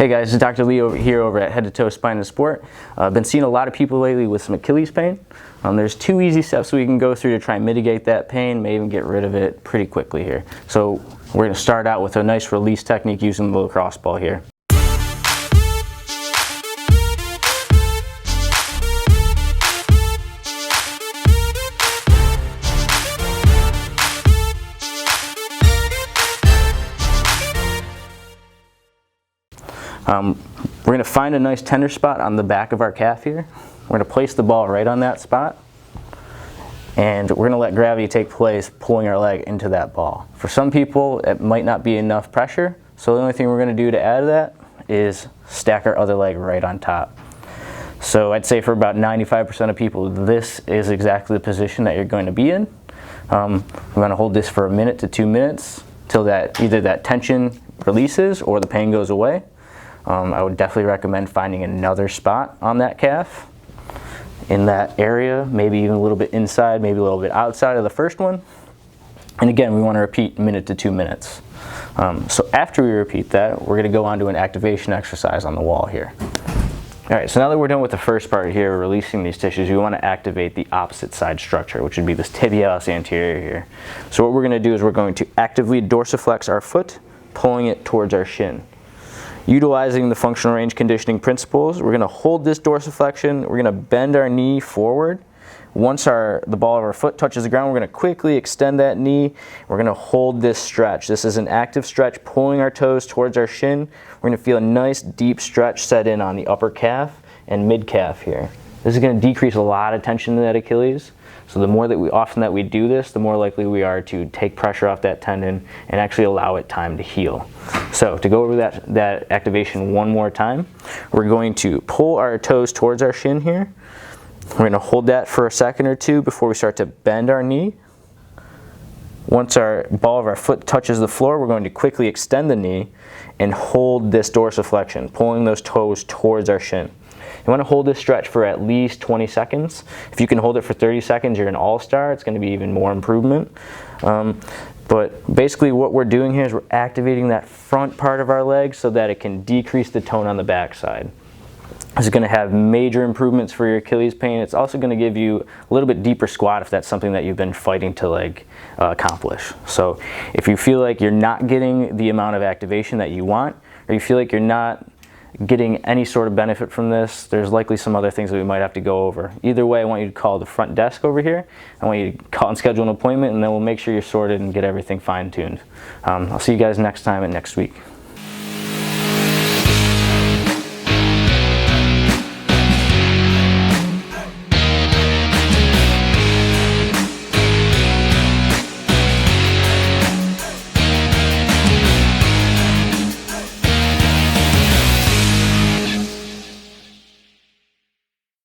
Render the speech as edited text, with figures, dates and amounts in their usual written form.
Hey guys, this is Dr. Lee over at Head to Toe Spine and Sport. I've been seeing a lot of people lately with some Achilles pain. There's two easy steps we can go through to try and mitigate that pain, may even get rid of it pretty quickly here. So we're going to start out with a nice release technique using the lacrosse ball here. We're going to find a nice tender spot on the back of our calf here. We're going to place the ball right on that spot, and we're going to let gravity take place, pulling our leg into that ball. For some people, it might not be enough pressure, so the only thing we're going to do to add to that is stack our other leg right on top. So I'd say for about 95% of people, this is exactly the position that you're going to be in. We're going to hold this for 1 to 2 minutes till either that tension releases or the pain goes away. I would definitely recommend finding another spot on that calf in that area, maybe even a little bit inside, maybe a little bit outside of the first one. And again, we want to repeat 1 to 2 minutes. So after we repeat that, we're going to go on to an activation exercise on the wall here. All right, so now that we're done with the first part here, releasing these tissues, we want to activate the opposite side structure, which would be this tibialis anterior here. So what we're going to do is we're going to actively dorsiflex our foot, pulling it towards our shin. Utilizing the functional range conditioning principles, we're going to hold this dorsiflexion, we're going to bend our knee forward. Once the ball of our foot touches the ground, we're going to quickly extend that knee. We're going to hold this stretch. This is an active stretch, pulling our toes towards our shin. We're going to feel a nice deep stretch set in on the upper calf and mid calf here. This is going to decrease a lot of tension in that Achilles. So the more that often we do this, the more likely we are to take pressure off that tendon and actually allow it time to heal. So to go over that activation one more time, we're going to pull our toes towards our shin here. We're going to hold that for a second or two before we start to bend our knee. Once our ball of our foot touches the floor, we're going to quickly extend the knee and hold this dorsiflexion, pulling those toes towards our shin. You want to hold this stretch for at least 20 seconds. If you can hold it for 30 seconds, you're an all-star. It's going to be even more improvement. But basically what we're doing here is we're activating that front part of our leg so that it can decrease the tone on the backside. This is going to have major improvements for your Achilles pain. It's also going to give you a little bit deeper squat if that's something that you've been fighting to accomplish. So if you feel like you're not getting the amount of activation that you want, or you feel like you're not getting any sort of benefit from this, there's likely some other things that we might have to go over. Either way, I want you to call the front desk over here. I want you to call and schedule an appointment, and then we'll make sure you're sorted and get everything fine-tuned. I'll see you guys next time and next week.